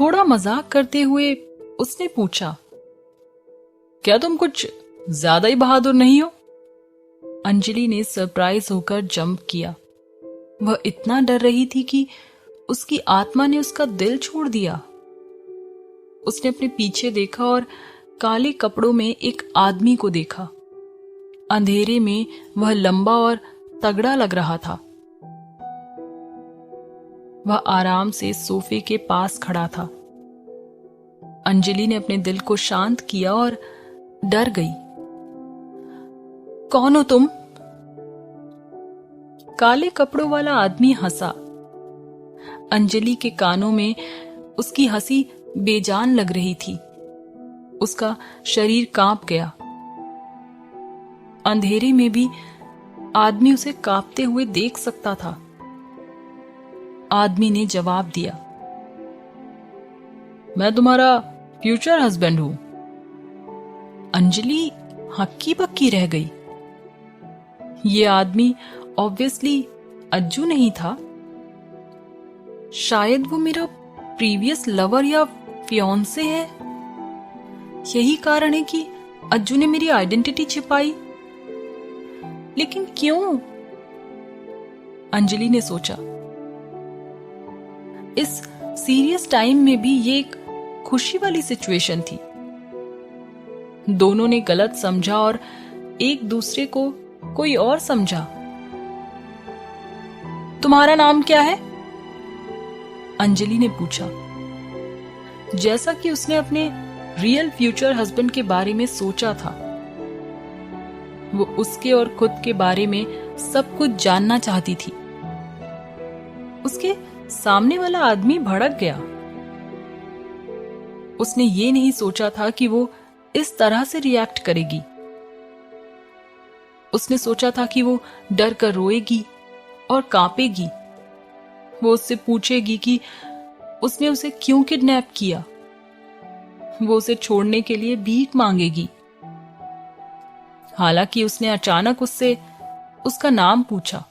थोड़ा मजाक करते हुए उसने पूछा, क्या तुम कुछ ज्यादा ही बहादुर नहीं हो? अंजलि ने सरप्राइज होकर जंप किया। वह इतना डर रही थी कि उसकी आत्मा ने उसका दिल छोड़ दिया। उसने अपने पीछे देखा और काले कपड़ों में एक आदमी को देखा। अंधेरे में वह लंबा और तगड़ा लग रहा था। वह आराम से सोफे के पास खड़ा था। अंजलि ने अपने दिल को शांत किया और डर गई। कौन हो तुम? काले कपड़ों वाला आदमी हंसा। अंजलि के कानों में उसकी हंसी बेजान लग रही थी। उसका शरीर कांप गया। अंधेरे में भी आदमी उसे कांपते हुए देख सकता था। आदमी ने जवाब दिया, मैं तुम्हारा फ्यूचर हस्बैंड हूं। अंजलि हक्की बक्की रह गई। ये आदमी ऑब्वियसली अज्जू नहीं था। शायद वो मेरा प्रीवियस लवर या फियांसे है। यही कारण है कि अज्जू ने मेरी आइडेंटिटी छिपाई। लेकिन क्यों? अंजलि ने सोचा। इस सीरियस टाइम में भी ये एक खुशी वाली सिचुएशन थी। दोनों ने गलत समझा और एक दूसरे को कोई और समझा। तुम्हारा नाम क्या है? अंजलि ने पूछा। जैसा कि उसने अपने रियल फ्यूचर हस्बैंड के बारे में सोचा था। वो उसके और खुद के बारे में सब कुछ जानना चाहती थी। उसके सामने वाला आदमी भड़क गया। उसने ये नहीं सोचा था कि वो इस तरह से रिएक्ट करेगी। उसने सोचा था कि वो डर कर रोएगी और कांपेगी। वो उससे पूछेगी कि उसने उसे क्यों किडनैप किया। वो उसे छोड़ने के लिए भीख मांगेगी। हालांकि उसने अचानक उससे उसका नाम पूछा।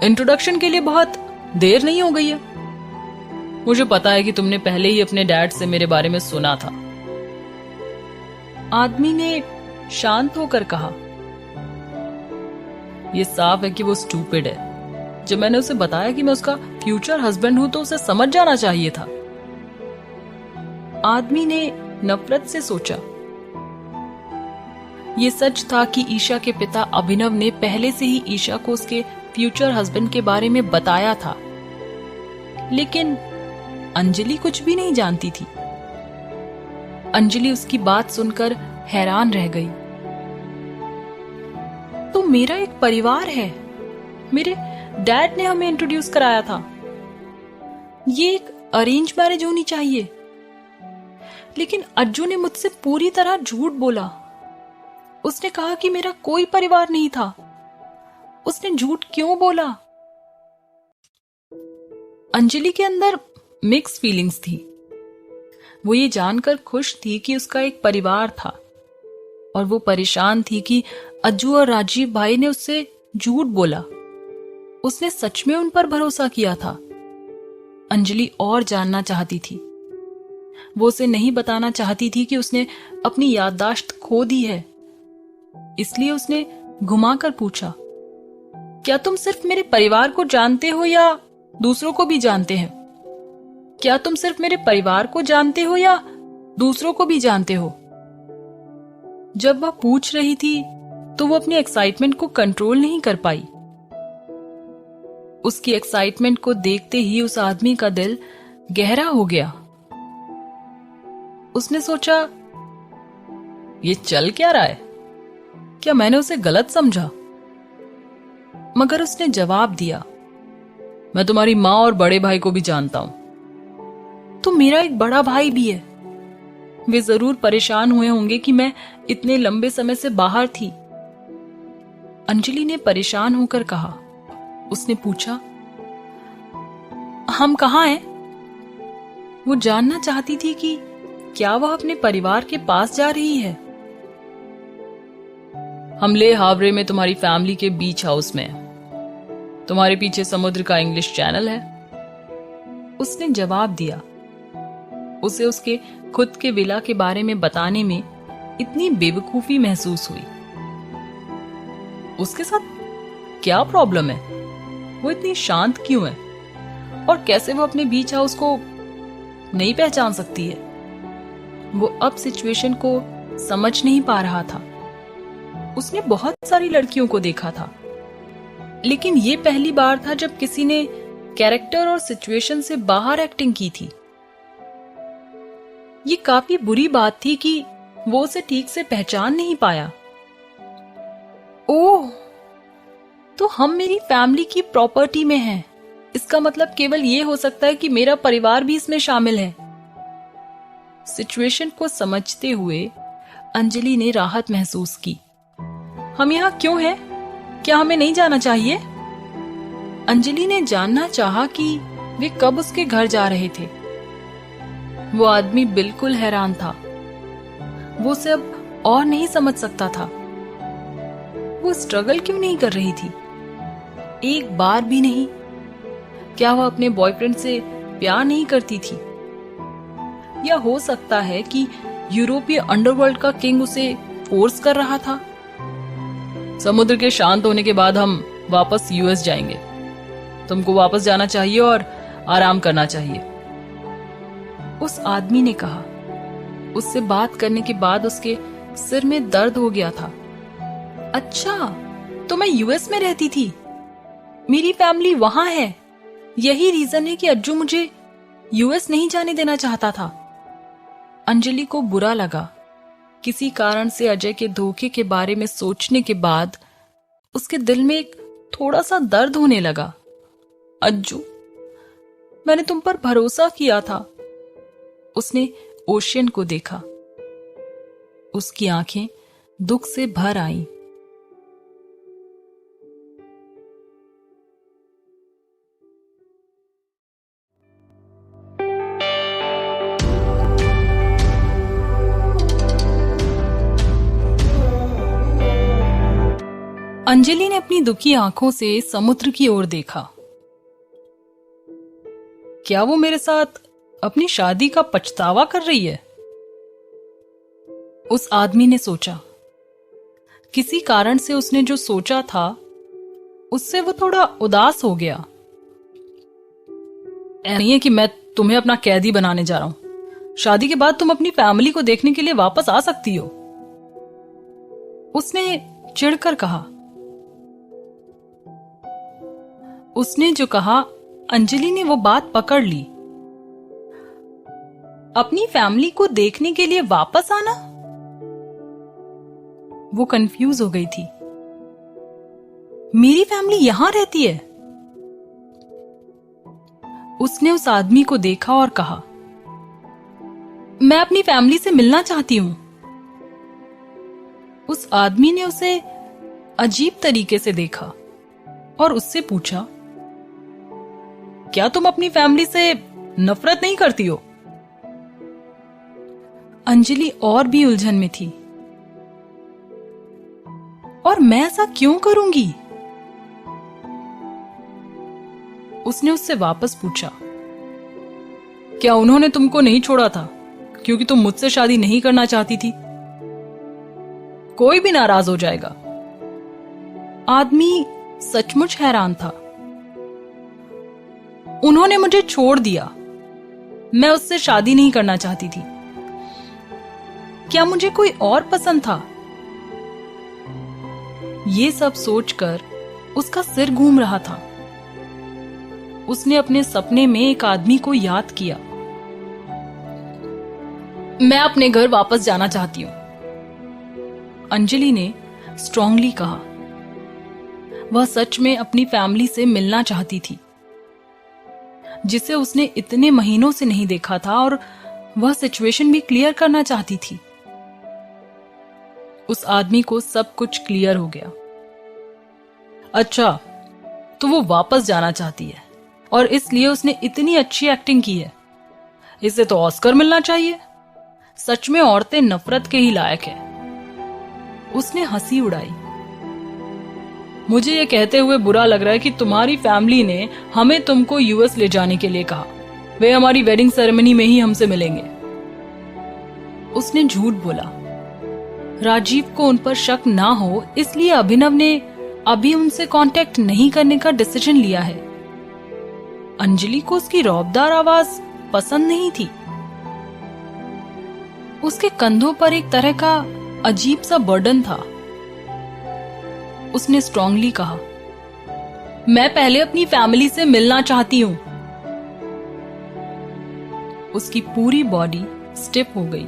इंट्रोडक्शन के लिए बहुत देर नहीं हो गई है? मुझे पता है कि तुमने पहले ही अपने डैड से मेरे बारे में सुना था। आदमी ने शांत होकर कहा। यह साफ है कि वो स्टूपिड है। जब मैंने उसे बताया कि मैं उसका फ्यूचर हस्बैंड हूं तो उसे समझ जाना चाहिए था। आदमी ने नफरत से सोचा। यह सच था कि ईशा के पिता अभिनव ने पहले से ही ईशा को उसके फ्यूचर हस्बैंड के बारे में बताया था। लेकिन अंजलि कुछ भी नहीं जानती थी। अंजलि उसकी बात सुनकर हैरान रह गई। तो मेरा एक परिवार है। मेरे डैड ने हमें इंट्रोड्यूस कराया था। ये एक अरेंज मैरिज होनी चाहिए। लेकिन अज्जू ने मुझसे पूरी तरह झूठ बोला। उसने कहा कि मेरा कोई परिवार नहीं था। उसने झूठ क्यों बोला? अंजलि के अंदर मिक्स फीलिंग्स थी। वो ये जानकर खुश थी कि उसका एक परिवार था, और वो परेशान थी कि अज्जू और राजीव भाई ने उससे झूठ बोला। उसने सच में उन पर भरोसा किया था। अंजलि और जानना चाहती थी। वो उसे नहीं बताना चाहती थी कि उसने अपनी याददाश्त खो दी है। इसलिए उसने घुमाकर पूछा, क्या तुम सिर्फ मेरे परिवार को जानते हो या दूसरों को भी जानते हैं? क्या तुम सिर्फ मेरे परिवार को जानते हो या दूसरों को भी जानते हो? जब वह पूछ रही थी तो वो अपनी एक्साइटमेंट को कंट्रोल नहीं कर पाई। उसकी एक्साइटमेंट को देखते ही उस आदमी का दिल गहरा हो गया। उसने सोचा, ये चल क्या रहा है? क्या मैंने उसे गलत समझा? मगर उसने जवाब दिया, मैं तुम्हारी माँ और बड़े भाई को भी जानता हूं। तो मेरा एक बड़ा भाई भी है। वे जरूर परेशान हुए होंगे कि मैं इतने लंबे समय से बाहर थी। अंजलि ने परेशान होकर कहा। उसने पूछा, हम कहाँ हैं? वो जानना चाहती थी कि क्या वह अपने परिवार के पास जा रही है। हम ले हावरे में तुम्हारी फैमिली के बीच हाउस में। तुम्हारे पीछे समुद्र का इंग्लिश चैनल है। उसने जवाब दिया। उसे उसके खुद के विला के बारे में बताने में इतनी बेवकूफी महसूस हुई। उसके साथ क्या प्रॉब्लम है? वो इतनी शांत क्यों है? और कैसे वो अपने बीच हाउस को नहीं पहचान सकती है? वो अब सिचुएशन को समझ नहीं पा रहा था। उसने बहुत सारी लड़कियों को देखा था, लेकिन ये पहली बार था जब किसी ने कैरेक्टर और सिचुएशन से बाहर एक्टिंग की थी। ये काफी बुरी बात थी कि वो उसे ठीक से पहचान नहीं पाया। ओह, तो हम मेरी फैमिली की प्रॉपर्टी में हैं। इसका मतलब केवल ये हो सकता है कि मेरा परिवार भी इसमें शामिल है। सिचुएशन को समझते हुए अंजलि ने राहत महसूस की। हम यहाँ क्यों हैं? क्या हमें नहीं जाना चाहिए? अंजलि ने जानना चाहा कि वे कब उसके घर जा रहे थे। वो आदमी बिल्कुल हैरान था। वो उसे अब और नहीं समझ सकता था। वो स्ट्रगल क्यों नहीं कर रही थी? एक बार भी नहीं। क्या वह अपने बॉयफ्रेंड से प्यार नहीं करती थी? या हो सकता है कि यूरोपीय अंडरवर्ल्ड का किंग उसे फोर्स कर रहा था? समुद्र के शांत होने के बाद हम वापस यूएस जाएंगे। तुमको वापस जाना चाहिए और आराम करना चाहिए, उस आदमी ने कहा। उससे बात करने के बाद उसके सिर में दर्द हो गया था। अच्छा, तो मैं यूएस में रहती थी। मेरी फैमिली वहां है। यही रीजन है कि अज्जू मुझे यूएस नहीं जाने देना चाहता था। अंजलि को बुरा लगा। किसी कारण से अजय के धोखे के बारे में सोचने के बाद उसके दिल में एक थोड़ा सा दर्द होने लगा। अज्जू, मैंने तुम पर भरोसा किया था। उसने ओशियन को देखा। उसकी आंखें दुख से भर आईं। अंजलि ने अपनी दुखी आंखों से समुद्र की ओर देखा। क्या वो मेरे साथ अपनी शादी का पछतावा कर रही है? उस आदमी ने सोचा। किसी कारण से उसने जो सोचा था उससे वो थोड़ा उदास हो गया। नहीं है कि मैं तुम्हें अपना कैदी बनाने जा रहा हूं। शादी के बाद तुम अपनी फैमिली को देखने के लिए वापस आ सकती हो, उसने चिढ़कर कहा। उसने जो कहा, अंजलि ने वो बात पकड़ ली। अपनी फैमिली को देखने के लिए वापस आना? वो कंफ्यूज हो गई थी। मेरी फैमिली यहां रहती है? उसने उस आदमी को देखा और कहा, मैं अपनी फैमिली से मिलना चाहती हूं। उस आदमी ने उसे अजीब तरीके से देखा और उससे पूछा, क्या तुम अपनी फैमिली से नफरत नहीं करती हो? अंजलि और भी उलझन में थी। और मैं ऐसा क्यों करूंगी? उसने उससे वापस पूछा, क्या उन्होंने तुमको नहीं छोड़ा था क्योंकि तुम मुझसे शादी नहीं करना चाहती थी? कोई भी नाराज हो जाएगा। आदमी सचमुच हैरान था। उन्होंने मुझे छोड़ दिया। मैं उससे शादी नहीं करना चाहती थी। क्या मुझे कोई और पसंद था? ये सब सोचकर उसका सिर घूम रहा था। उसने अपने सपने में एक आदमी को याद किया। मैं अपने घर वापस जाना चाहती हूं, अंजलि ने स्ट्रांगली कहा। वह सच में अपनी फैमिली से मिलना चाहती थी, जिसे उसने इतने महीनों से नहीं देखा था, और वह सिचुएशन भी क्लियर करना चाहती थी। उस आदमी को सब कुछ क्लियर हो गया। अच्छा, तो वो वापस जाना चाहती है और इसलिए उसने इतनी अच्छी एक्टिंग की है। इसे तो ऑस्कर मिलना चाहिए। सच में औरतें नफरत के ही लायक है। उसने हंसी उड़ाई। मुझे ये कहते हुए बुरा लग रहा है कि तुम्हारी फैमिली ने हमें तुमको यूएस ले जाने के लिए कहा। वे हमारी वेडिंग सेरेमनी में ही हमसे मिलेंगे। उसने झूठ बोला। राजीव को उन पर शक ना हो इसलिए अभिनव ने अभी उनसे कांटेक्ट नहीं करने का डिसीजन लिया है। अंजलि को उसकी रौबदार आवाज पसंद नहीं थी। उसके कंधों पर एक तरह का अजीब सा बर्डन था। उसने स्ट्रांगली कहा, मैं पहले अपनी फैमिली से मिलना चाहती हूं। उसकी पूरी बॉडी स्टिफ हो गई।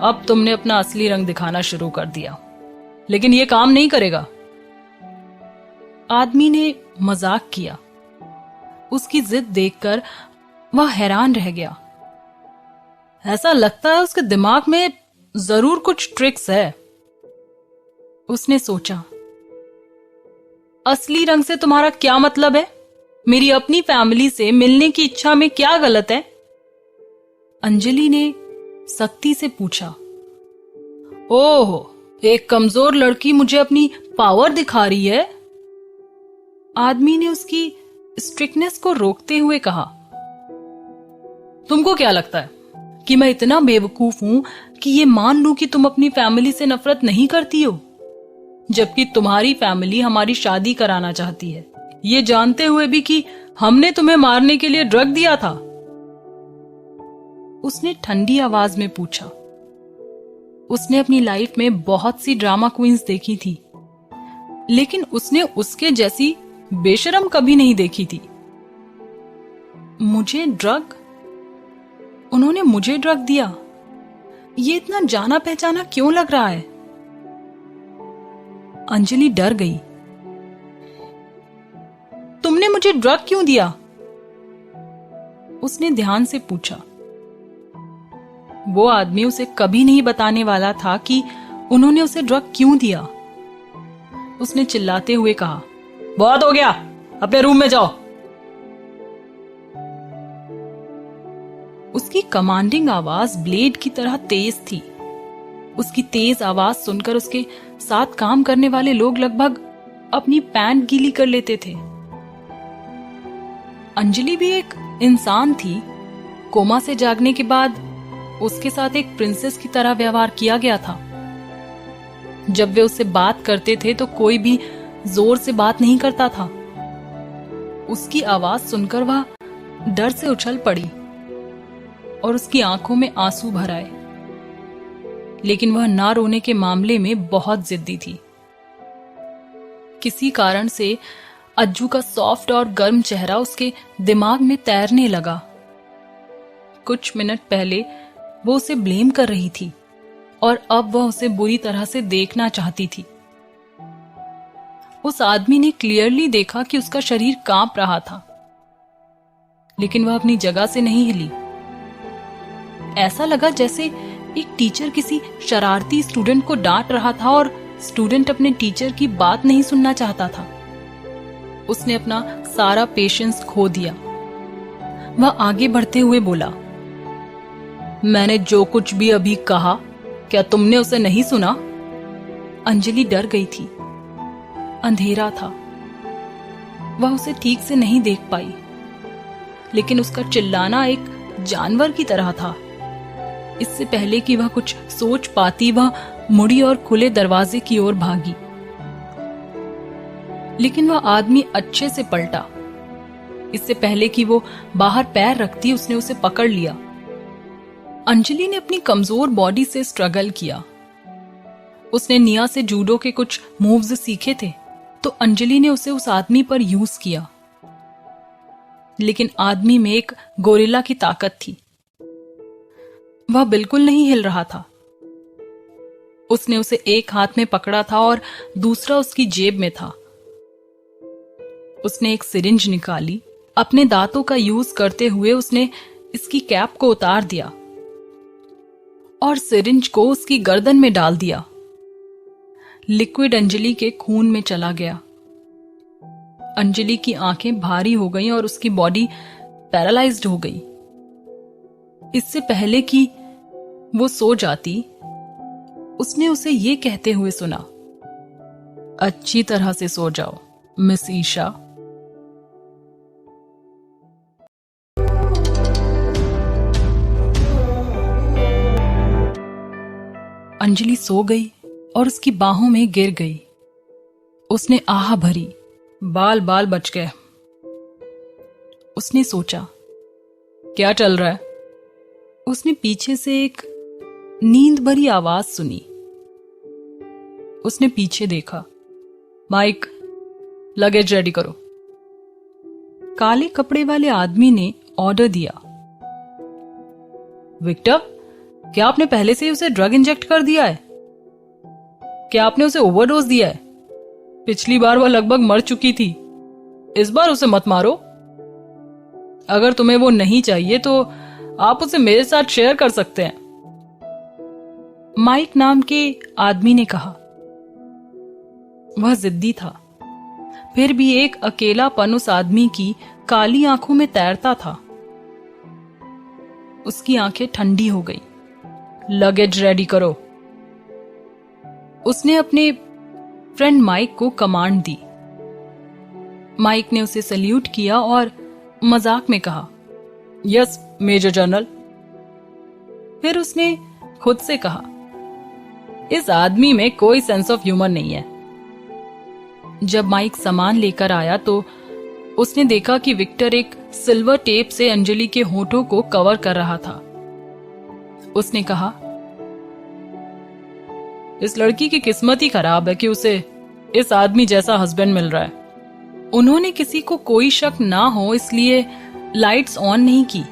अब तुमने अपना असली रंग दिखाना शुरू कर दिया, लेकिन यह काम नहीं करेगा। आदमी ने मजाक किया। उसकी जिद देखकर वह हैरान रह गया। ऐसा लगता है उसके दिमाग में जरूर कुछ ट्रिक्स है। उसने सोचा, असली रंग से तुम्हारा क्या मतलब है? मेरी अपनी फैमिली से मिलने की इच्छा में क्या गलत है? अंजलि ने सख्ती से पूछा। ओह, एक कमजोर लड़की मुझे अपनी पावर दिखा रही है। आदमी ने उसकी स्ट्रिक्टनेस को रोकते हुए कहा, तुमको क्या लगता है कि मैं इतना बेवकूफ हूं कि ये मान लूं कि तुम अपनी फैमिली से नफरत नहीं करती हो, जबकि तुम्हारी फैमिली हमारी शादी कराना चाहती है, ये जानते हुए भी कि हमने तुम्हें मारने के लिए ड्रग दिया था? उसने ठंडी आवाज में पूछा। उसने अपनी लाइफ में बहुत सी ड्रामा क्वींस देखी थी, लेकिन उसने उसके जैसी बेशरम कभी नहीं देखी थी। मुझे ड्रग? उन्होंने मुझे ड्रग दिया? ये इतना जाना पहचाना क्यों लग रहा है? अंजलि डर गई। तुमने मुझे ड्रग क्यों दिया? उसने ध्यान से पूछा। वो आदमी उसे कभी नहीं बताने वाला था कि उन्होंने उसे ड्रग क्यों दिया। उसने चिल्लाते हुए कहा, बहुत हो गया, अपने रूम में जाओ। उसकी कमांडिंग आवाज ब्लेड की तरह तेज थी। उसकी तेज आवाज सुनकर उसके साथ काम करने वाले लोग लगभग अपनी पैंट गीली कर लेते थे। अंजलि भी एक इंसान थी। कोमा से जागने के बाद उसके साथ एक प्रिंसेस की तरह व्यवहार किया गया था। जब वे उससे बात करते थे तो कोई भी जोर से बात नहीं करता था। उसकी आवाज सुनकर वह डर से उछल पड़ी और उसकी आंखों में आंसू भर आए, लेकिन वह ना रोने के मामले में बहुत जिद्दी थी। किसी कारण से अज्जू का सॉफ्ट और गर्म चेहरा उसके दिमाग में तैरने लगा। कुछ मिनट पहले वो उसे ब्लेम कर रही थी और अब वह उसे बुरी तरह से देखना चाहती थी। उस आदमी ने क्लियरली देखा कि उसका शरीर कांप रहा था, लेकिन वह अपनी जगह से नहीं हिली। ऐसा लगा जैसे एक टीचर किसी शरारती स्टूडेंट को डांट रहा था और स्टूडेंट अपने टीचर की बात नहीं सुनना चाहता था। उसने अपना सारा पेशेंस खो दिया। वह आगे बढ़ते हुए बोला, मैंने जो कुछ भी अभी कहा, क्या तुमने उसे नहीं सुना? अंजलि डर गई थी। अंधेरा था। वह उसे ठीक से नहीं देख पाई, लेकिन उसका चिल्लाना एक जानवर की तरह था। इससे पहले कि वह कुछ सोच पाती, वह मुड़ी और खुले दरवाजे की ओर भागी। लेकिन वह आदमी अच्छे से पलटा। इससे पहले कि वो बाहर पैर रखती, उसने उसे पकड़ लिया। अंजलि ने अपनी कमजोर बॉडी से स्ट्रगल किया। उसने निया से जूडो के कुछ मूव्स सीखे थे, तो अंजलि ने उसे उस आदमी पर यूज किया। लेकिन आदमी में एक गोरिल्ला की ताकत थी। वह बिल्कुल नहीं हिल रहा था। उसने उसे एक हाथ में पकड़ा था और दूसरा उसकी जेब में था। उसने एक सिरिंज निकाली। अपने दांतों का यूज करते हुए उसने इसकी कैप को उतार दिया और सिरिंज को उसकी गर्दन में डाल दिया। लिक्विड अंजलि के खून में चला गया। अंजलि की आंखें भारी हो गईं और उसकी बॉडी पैरालाइज्ड हो गई। इससे पहले कि वो सो जाती, उसने उसे ये कहते हुए सुना, अच्छी तरह से सो जाओ मिस ईशा। अंजलि सो गई और उसकी बाहों में गिर गई। उसने आह भरी, बाल बाल बच गए। उसने सोचा, क्या चल रहा है? उसने पीछे से एक नींद भरी आवाज सुनी। उसने पीछे देखा। माइक, लगेज रेडी करो। काले कपड़े वाले आदमी ने ऑर्डर दिया। विक्टर, क्या आपने पहले से ही उसे ड्रग इंजेक्ट कर दिया है? क्या आपने उसे ओवरडोज दिया है? पिछली बार वह लगभग मर चुकी थी, इस बार उसे मत मारो। अगर तुम्हें वो नहीं चाहिए तो आप उसे मेरे साथ शेयर कर सकते हैं, माइक नाम के आदमी ने कहा। वह जिद्दी था, फिर भी एक अकेलापन उस आदमी की काली आंखों में तैरता था। उसकी आंखें ठंडी हो गई। लगेज रेडी करो। उसने अपने फ्रेंड माइक को कमांड दी। माइक ने उसे सल्यूट किया और मजाक में कहा, यस मेजर जनरल। फिर उसने खुद से कहा, इस आदमी में कोई सेंस ऑफ ह्यूमर नहीं है। जब माइक सामान लेकर आया तो उसने देखा कि विक्टर एक सिल्वर टेप से अंजलि के होठों को कवर कर रहा था। उसने कहा, इस लड़की की किस्मत ही खराब है कि उसे इस आदमी जैसा हस्बैंड मिल रहा है। उन्होंने किसी को कोई शक ना हो इसलिए लाइट्स ऑन नहीं की।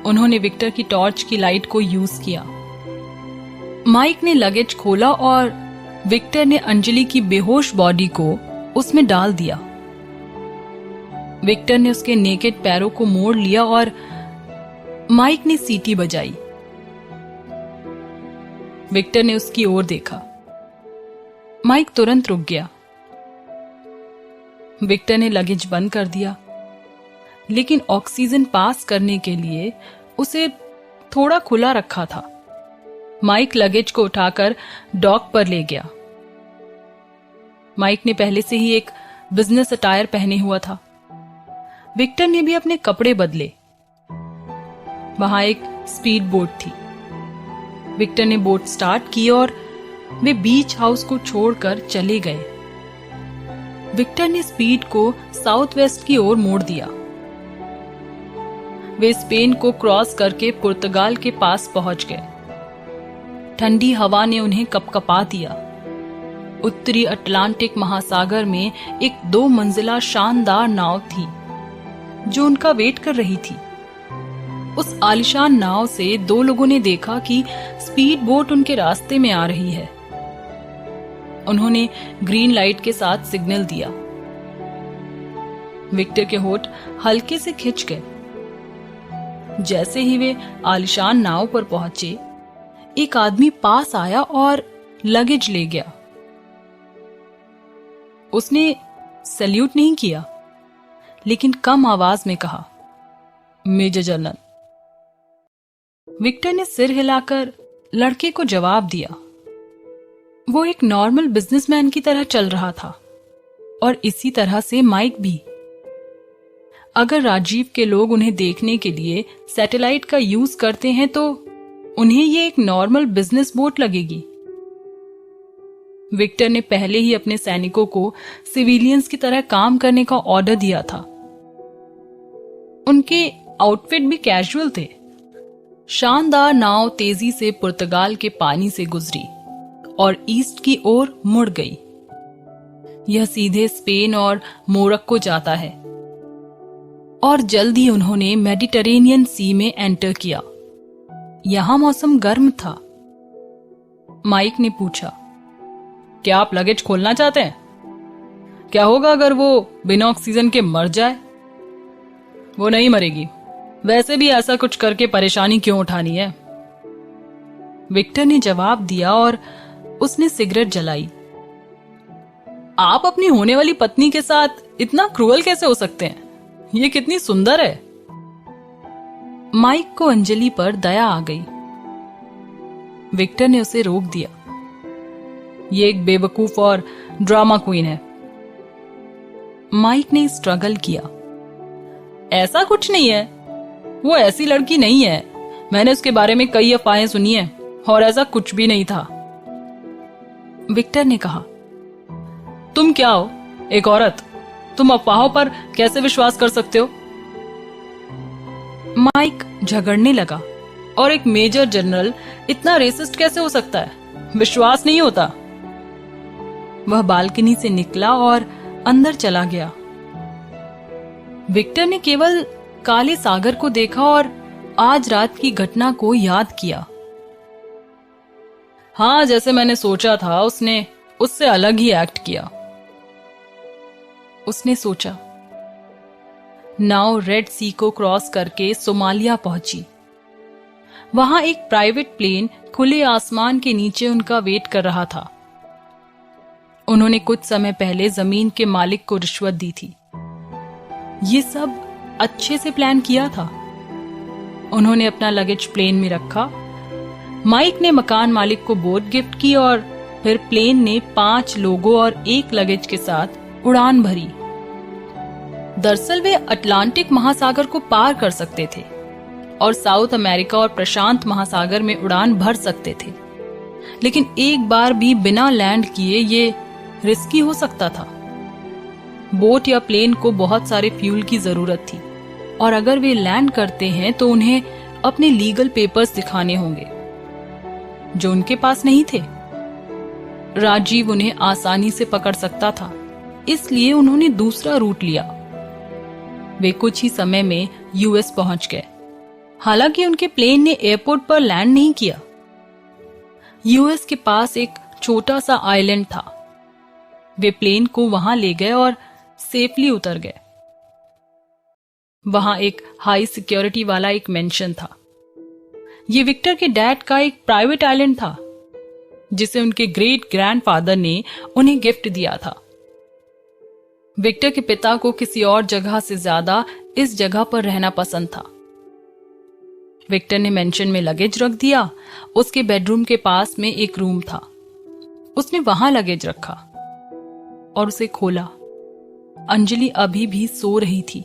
उन्होंने विक्टर की टॉर्च की लाइट को यूज किया। माइक ने लगेज खोला और विक्टर ने अंजलि की बेहोश बॉडी को उसमें डाल दिया। विक्टर ने उसके नेकेड पैरों को मोड़ लिया और माइक ने सीटी बजाई। विक्टर ने उसकी ओर देखा। माइक तुरंत रुक गया। विक्टर ने लगेज बंद कर दिया, लेकिन ऑक्सीजन पास करने के लिए उसे थोड़ा खुला रखा था। माइक लगेज को उठाकर डॉक पर ले गया। माइक ने पहले से ही एक बिजनेस अटायर पहने हुआ था। विक्टर ने भी अपने कपड़े बदले। वहां एक स्पीड बोट थी। विक्टर ने बोट स्टार्ट की और वे बीच हाउस को छोड़कर चले गए। विक्टर ने स्पीड को साउथ वेस्ट की ओर मोड़ दिया। वे स्पेन को क्रॉस करके पुर्तगाल के पास पहुंच गए। ठंडी हवा ने उन्हें कपकपा दिया। उत्तरी अटलांटिक महासागर में एक 2 मंजिला शानदार नाव थी जो उनका वेट कर रही थी। उस आलिशान नाव से 2 लोगों ने देखा कि स्पीड बोट उनके रास्ते में आ रही है। उन्होंने ग्रीन लाइट के साथ सिग्नल दिया। विक्टर के होठ हल्के से खिंच गए। जैसे ही वे आलिशान नाव पर पहुंचे, एक आदमी पास आया और लगेज ले गया। उसने सैल्यूट नहीं किया, लेकिन कम आवाज में कहा, मेजर जनरल। विक्टर ने सिर हिलाकर लड़के को जवाब दिया। वो एक नॉर्मल बिजनेसमैन की तरह चल रहा था और इसी तरह से माइक भी। अगर राजीव के लोग उन्हें देखने के लिए सैटेलाइट का यूज करते हैं तो उन्हें ये एक नॉर्मल बिजनेस बोट लगेगी। विक्टर ने पहले ही अपने सैनिकों को सिविलियंस की तरह काम करने का ऑर्डर दिया था। उनके आउटफिट भी कैजुअल थे। शानदार नाव तेजी से पुर्तगाल के पानी से गुजरी और ईस्ट की ओर मुड़ गई। यह सीधे स्पेन और मोरक्को जाता है और जल्द ही उन्होंने मेडिटेरेनियन सी में एंटर किया। यहां मौसम गर्म था। माइक ने पूछा, क्या आप लगेज खोलना चाहते हैं? क्या होगा अगर वो बिना ऑक्सीजन के मर जाए? वो नहीं मरेगी। वैसे भी ऐसा कुछ करके परेशानी क्यों उठानी है? विक्टर ने जवाब दिया और उसने सिगरेट जलाई। आप अपनी होने वाली पत्नी के साथ इतना क्रूअल कैसे हो सकते हैं? ये कितनी सुंदर है। माइक को अंजलि पर दया आ गई। विक्टर ने उसे रोक दिया। ये एक बेवकूफ और ड्रामा क्वीन है। माइक ने स्ट्रगल किया। ऐसा कुछ नहीं है, वो ऐसी लड़की नहीं है। मैंने उसके बारे में कई अफवाहें सुनी हैं। और ऐसा कुछ भी नहीं था। विक्टर ने कहा, तुम क्या हो, एक औरत? तुम अफवाहों पर कैसे विश्वास कर सकते हो? माइक झगड़ने लगा, और एक मेजर जनरल इतना रेसिस्ट कैसे हो सकता है? विश्वास नहीं होता। वह बालकनी से निकला और अंदर चला गया। विक्टर ने केवल काले सागर को देखा और आज रात की घटना को याद किया। हाँ, जैसे मैंने सोचा था, उसने उससे अलग ही एक्ट किया। उसने सोचा। नाव रेड सी को क्रॉस करके सोमालिया पहुंची। वहां एक प्राइवेट प्लेन खुले आसमान के नीचे उनका वेट कर रहा था। उन्होंने कुछ समय पहले जमीन के मालिक को रिश्वत दी थी। ये सब अच्छे से प्लान किया था। उन्होंने अपना लगेज प्लेन में रखा। माइक ने मकान मालिक को बोट गिफ्ट की और फिर प्लेन ने 5 लोगों और 1 लगेज के साथ उड़ान भरी। दरअसल वे अटलांटिक महासागर को पार कर सकते थे और साउथ अमेरिका और प्रशांत महासागर में उड़ान भर सकते थे, लेकिन एक बार भी बिना लैंड किए ये रिस्की हो सकता था। बोट या प्लेन को बहुत सारे फ्यूल की जरूरत थी, और अगर वे लैंड करते हैं तो उन्हें अपने लीगल पेपर्स दिखाने होंगे, जो उनके पास नहीं थे। राजीव उन्हें आसानी से पकड़ सकता था, इसलिए उन्होंने दूसरा रूट लिया। वे कुछ ही समय में यूएस पहुंच गए। हालांकि उनके प्लेन ने एयरपोर्ट पर लैंड नहीं किया। यूएस के पास एक छोटा सा आइलैंड था। वे प्लेन को वहां ले गए और सेफली उतर गए। वहां एक हाई सिक्योरिटी वाला एक मेंशन था। ये विक्टर के डैड का एक प्राइवेट आइलैंड था, जिसे उनके ग्रेट ग्रैंडफादर ने उन्हें गिफ्ट दिया था। विक्टर के पिता को किसी और जगह से ज्यादा इस जगह पर रहना पसंद था। विक्टर ने मेंशन में लगेज रख दिया। उसके बेडरूम के पास में एक रूम था। उसने वहां लगेज रखा और उसे खोला। अंजलि अभी भी सो रही थी।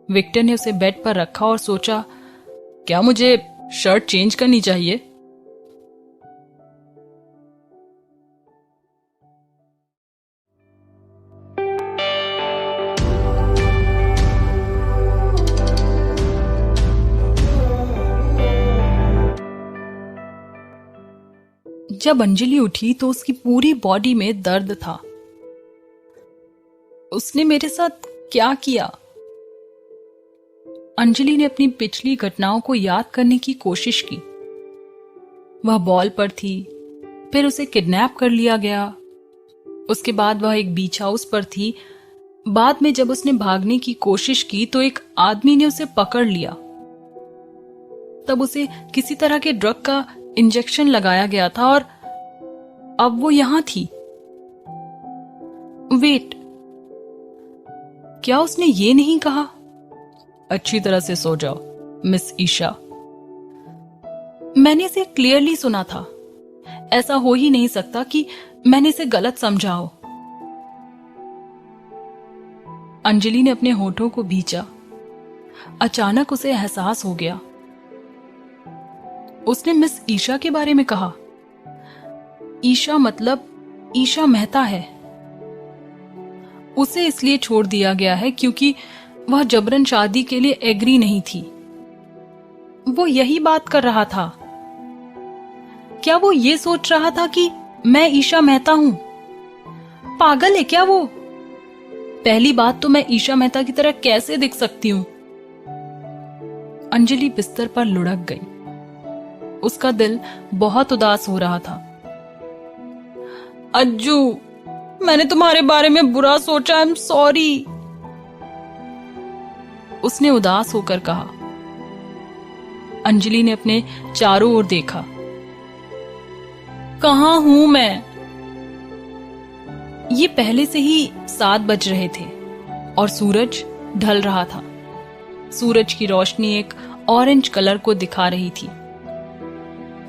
विक्टर ने उसे बेड पर रखा और सोचा, क्या मुझे शर्ट चेंज करनी चाहिए? जब अंजलि उठी तो उसकी पूरी बॉडी में दर्द था। उसने मेरे साथ क्या किया? अंजलि ने अपनी पिछली घटनाओं को याद करने की कोशिश की। वह बॉल पर थी, फिर उसे किडनैप कर लिया गया। उसके बाद वह एक बीच हाउस पर थी। बाद में जब उसने भागने की कोशिश की तो एक आदमी ने उसे पकड़ लिया। तब उसे किसी तरह के ड्रग का इंजेक्शन लगाया गया था और अब वो यहां थी। वेट, क्या उसने ये नहीं कहा, अच्छी तरह से सो जाओ मिस ईशा? मैंने इसे क्लियरली सुना था। ऐसा हो ही नहीं सकता कि मैंने इसे गलत समझा हो। अंजलि ने अपने होठों को भींचा। अचानक उसे एहसास हो गया। उसने मिस ईशा के बारे में कहा। ईशा मतलब ईशा मेहता है। उसे इसलिए छोड़ दिया गया है क्योंकि वह जबरन शादी के लिए एग्री नहीं थी। वो यही बात कर रहा था। क्या वो ये सोच रहा था कि मैं ईशा मेहता हूं? पागल है क्या वो? पहली बात तो मैं ईशा मेहता की तरह कैसे दिख सकती हूं? अंजलि बिस्तर पर लुढ़क गई। उसका दिल बहुत उदास हो रहा था। अज्जू, मैंने तुम्हारे बारे में बुरा सोचा, आई एम सॉरी, उसने उदास होकर कहा। अंजलि ने अपने चारों ओर देखा। कहां हूं मैं? ये पहले से ही 7 बज रहे थे और सूरज ढल रहा था। सूरज की रोशनी एक ऑरेंज कलर को दिखा रही थी।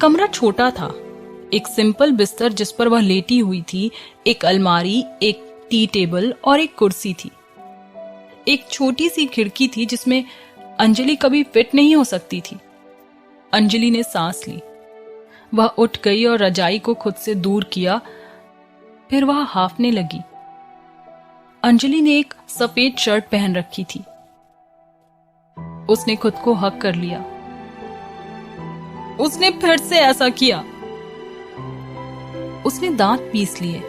कमरा छोटा था। एक सिंपल बिस्तर जिस पर वह लेटी हुई थी, एक अलमारी, एक टी टेबल और एक कुर्सी थी। एक छोटी सी खिड़की थी जिसमें अंजलि कभी फिट नहीं हो सकती थी। अंजलि ने सांस ली। वह उठ गई और रजाई को खुद से दूर किया। फिर वह हांफने लगी। अंजलि ने एक सफेद शर्ट पहन रखी थी। उसने खुद को हक कर लिया। उसने फिर से ऐसा किया। उसने दांत पीस लिए।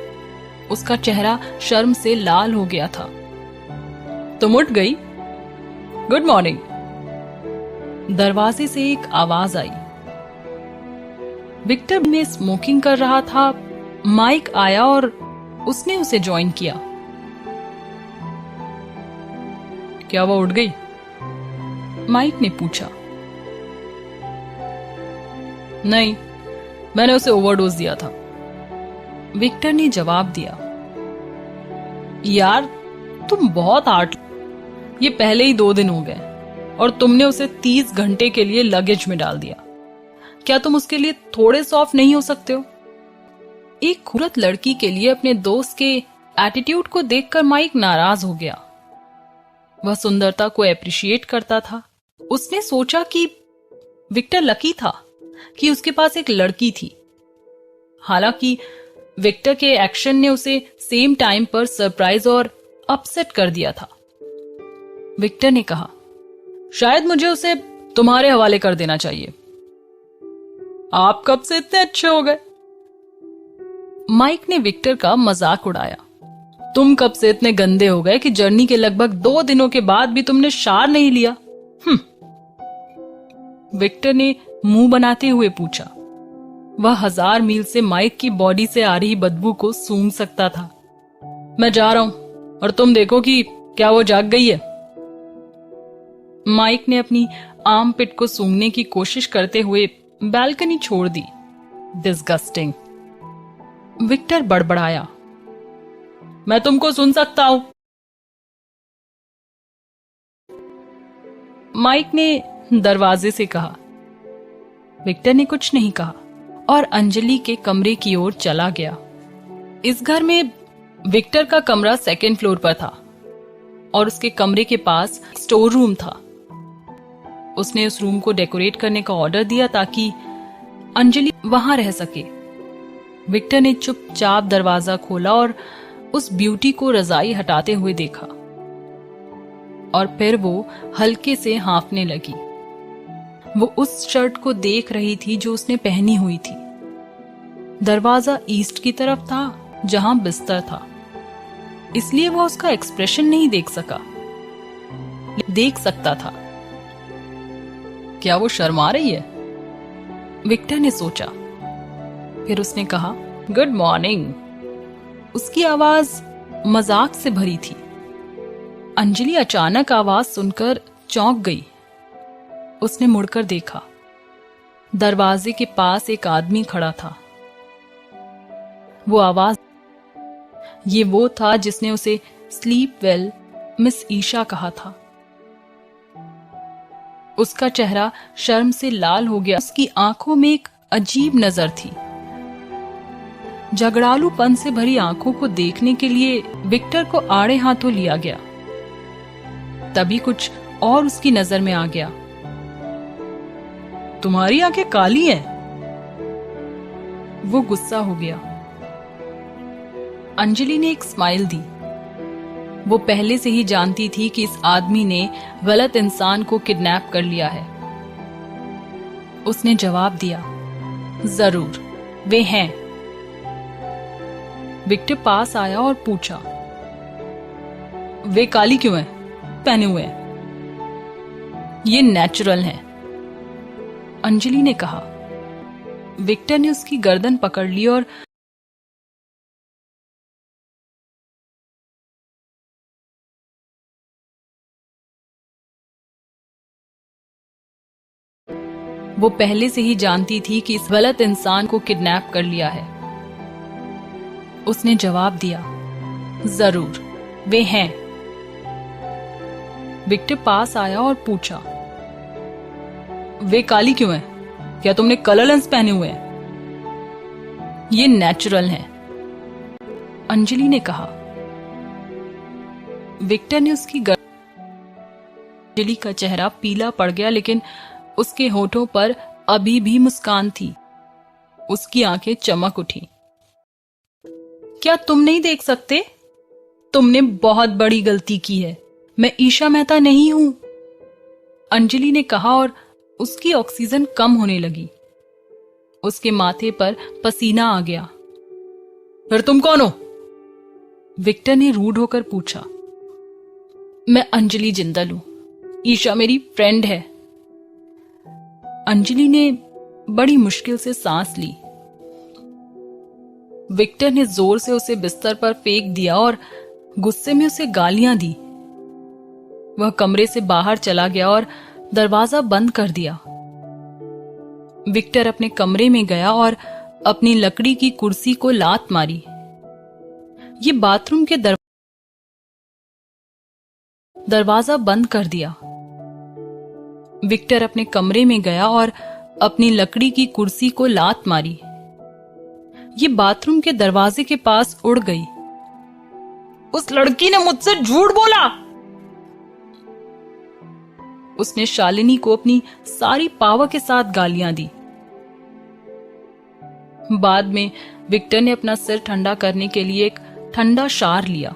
उसका चेहरा शर्म से लाल हो गया था। तुम उठ गई? Good morning. दरवाजे से एक आवाज आई। विक्टर में स्मोकिंग कर रहा था। माइक आया और उसने उसे ज्वाइन किया। क्या वो उठ गई? माइक ने पूछा। नहीं, मैंने उसे ओवरडोज दिया था, विक्टर ने जवाब दिया। यार, तुम बहुत आर्ट। ये पहले ही 2 दिन हो गए और तुमने उसे 30 घंटे के लिए लगेज में डाल दिया। क्या तुम उसके लिए थोड़े सॉफ्ट नहीं हो सकते हो? एक खूबसूरत लड़की के लिए अपने दोस्त के एटीट्यूड को देखकर माइक नाराज हो गया। वह सुंदरता को एप्रिशिएट करता था। उसने सोचा कि विक्टर लकी था कि उसके पास एक लड़की थी। हालांकि विक्टर के एक्शन ने उसे सेम टाइम पर सरप्राइज और अपसेट कर दिया था। विक्टर ने कहा, शायद मुझे उसे तुम्हारे हवाले कर देना चाहिए। आप कब से इतने अच्छे हो गए? माइक ने विक्टर का मजाक उड़ाया। तुम कब से इतने गंदे हो गए कि जर्नी के लगभग 2 दिनों के बाद भी तुमने शार नहीं लिया? विक्टर ने मुंह बनाते हुए पूछा। वह 1000 मील से माइक की बॉडी से आ रही बदबू को सूंघ सकता था। मैं जा रहा हूं और तुम देखो कि क्या वो जाग गई है। माइक ने अपनी आर्म पिट को सूंघने की कोशिश करते हुए बालकनी छोड़ दी। डिस्गस्टिंग। विक्टर बड़बड़ाया, मैं तुमको सुन सकता हूं। माइक ने दरवाजे से कहा। विक्टर ने कुछ नहीं कहा और अंजलि के कमरे की ओर चला गया। इस घर में विक्टर का कमरा 2nd फ्लोर पर था और उसके कमरे के पास स्टोर रूम था। उसने उस रूम को डेकोरेट करने का ऑर्डर दिया ताकि अंजलि वहां रह सके। विक्टर ने चुपचाप दरवाजा खोला और उस ब्यूटी को रजाई हटाते हुए देखा और फिर वो हल्के से हाँफने लगी। वो उस शर्ट को देख रही थी जो उसने पहनी हुई थी। दरवाजा ईस्ट की तरफ था जहां बिस्तर था, इसलिए वो उसका एक्सप्रेशन नहीं देख सकता था। क्या वो शर्मा रही है? विक्टर ने सोचा। फिर उसने कहा, गुड मॉर्निंग। उसकी आवाज मजाक से भरी थी। अंजलि अचानक आवाज सुनकर चौंक गई। उसने मुड़कर देखा। दरवाजे के पास एक आदमी खड़ा था। वो आवाज, ये वो था जिसने उसे स्लीप वेल मिस ईशा कहा था। उसका चेहरा शर्म से लाल हो गया। उसकी आंखों में एक अजीब नजर थी। झगड़ालूपन से भरी आंखों को देखने के लिए विक्टर को आड़े हाथों लिया गया। तभी कुछ और उसकी नजर में आ गया। तुम्हारी आंखें काली हैं। वो गुस्सा हो गया। अंजलि ने एक स्माइल दी। वो पहले से ही जानती थी कि इस आदमी ने गलत इंसान को किडनैप कर लिया है। उसने जवाब दिया, जरूर, वे हैं। विक्टर पास आया और पूछा, वे काली क्यों हैं? पहने हुए हैं। ये नेचुरल हैं, अंजलि ने कहा। विक्टर ने उसकी गर्दन पकड़ ली और वो पहले से ही जानती थी कि इस गलत इंसान को किडनैप कर लिया है। उसने जवाब दिया, जरूर, वे हैं। विक्टर पास आया और पूछा, वे काली क्यों हैं? क्या तुमने कलर लेंस पहने हुए हैं? ये नेचुरल हैं, अंजलि ने कहा। विक्टर ने उसकी अंजलि का चेहरा पीला पड़ गया, लेकिन उसके होठों पर अभी भी मुस्कान थी। उसकी आंखें चमक उठी। क्या तुम नहीं देख सकते? तुमने बहुत बड़ी गलती की है। मैं ईशा मेहता नहीं हूं, अंजलि ने कहा और उसकी ऑक्सीजन कम होने लगी। उसके माथे पर पसीना आ गया। फिर तुम कौन हो? विक्टर ने रूड होकर पूछा। मैं अंजलि जिंदल हूं, ईशा मेरी फ्रेंड है। अंजलि ने बड़ी मुश्किल से सांस ली। विक्टर ने जोर से उसे बिस्तर पर फेंक दिया और गुस्से में उसे गालियां दी। वह कमरे से बाहर चला गया और दरवाजा बंद कर दिया। विक्टर अपने कमरे में गया और अपनी लकड़ी की कुर्सी को लात मारी। ये बाथरूम के दरवाजा बंद कर दिया। विक्टर अपने कमरे में गया और अपनी लकड़ी की कुर्सी को लात मारी। ये बाथरूम के दरवाजे के पास उड़ गई। उस लड़की ने मुझसे झूठ बोला। उसने शालिनी को अपनी सारी पावर के साथ गालियां दी। बाद में विक्टर ने अपना सिर ठंडा करने के लिए एक ठंडा शार लिया।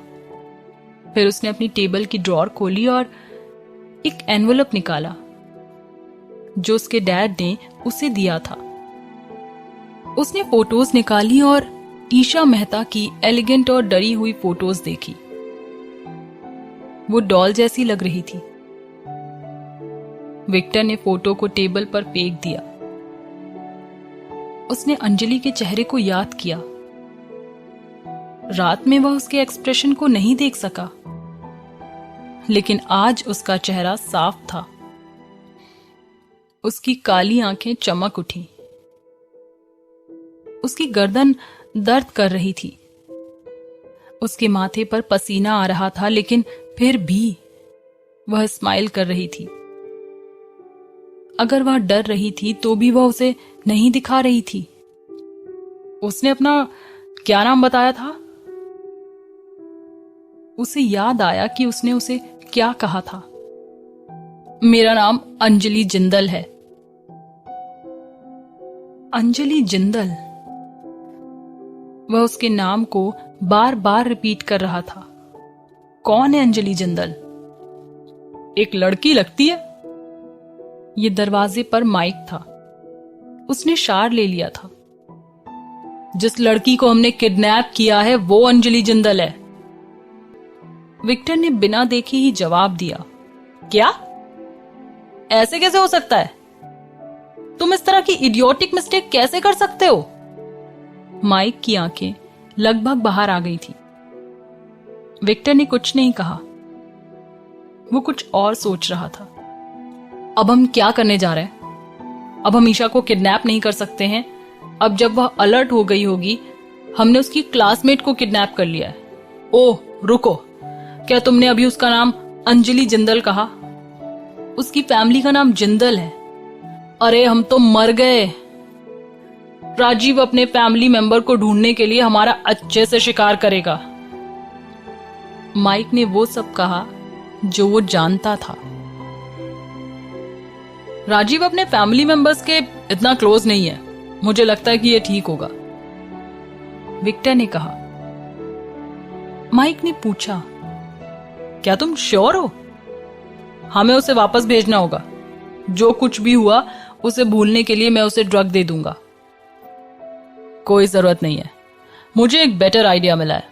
फिर उसने अपनी टेबल की ड्रॉर खोली और एक एनवलप निकाला जो उसके डैड ने उसे दिया था। उसने फोटोज निकाली और ईशा मेहता की एलिगेंट और डरी हुई फोटोज देखी। वो डॉल जैसी लग रही थी। विक्टर ने फोटो को टेबल पर फेंक दिया। उसने अंजलि के चेहरे को याद किया। रात में वह उसके एक्सप्रेशन को नहीं देख सका, लेकिन आज उसका चेहरा साफ था। उसकी काली आंखें चमक उठी। उसकी गर्दन दर्द कर रही थी। उसके माथे पर पसीना आ रहा था, लेकिन फिर भी वह स्माइल कर रही थी। अगर वह डर रही थी तो भी वह उसे नहीं दिखा रही थी। उसने अपना क्या नाम बताया था? उसे याद आया कि उसने उसे क्या कहा था। मेरा नाम अंजलि जिंदल है। अंजलि जिंदल। वह उसके नाम को बार बार रिपीट कर रहा था। कौन है अंजलि जिंदल? एक लड़की लगती है। ये दरवाजे पर माइक था। उसने शार ले लिया था। जिस लड़की को हमने किडनैप किया है वो अंजलि जिंदल है। विक्टर ने बिना देखे ही जवाब दिया। क्या? ऐसे कैसे हो सकता है? तुम इस तरह की इडियोटिक मिस्टेक कैसे कर सकते हो? माइक की आंखें लगभग बाहर आ गई थी। विक्टर ने कुछ नहीं कहा। वो कुछ और सोच रहा था। अब हम क्या करने जा रहे हैं? अब हम ईशा को किडनैप नहीं कर सकते हैं। अब जब वह अलर्ट हो गई होगी, हमने उसकी क्लासमेट को किडनैप कर लिया है। ओह रुको, क्या तुमने अभी उसका नाम अंजलि जिंदल कहा? उसकी फैमिली का नाम जिंदल है। अरे हम तो मर गए। राजीव अपने फैमिली मेंबर को ढूंढने के लिए हमारा अच्छे से शिकार करेगा। माइक ने वो सब कहा जो वो जानता था। राजीव अपने फैमिली मेंबर्स के इतना क्लोज नहीं है। मुझे लगता है कि ये ठीक होगा, विक्टर ने कहा। माइक ने पूछा, क्या तुम श्योर हो? हमें उसे वापस भेजना होगा। जो कुछ भी हुआ उसे भूलने के लिए मैं उसे ड्रग दे दूंगा। कोई जरूरत नहीं है, मुझे एक बेटर आइडिया मिला है।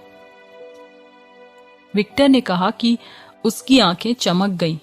विक्टर ने कहा कि उसकी आंखें चमक गईं।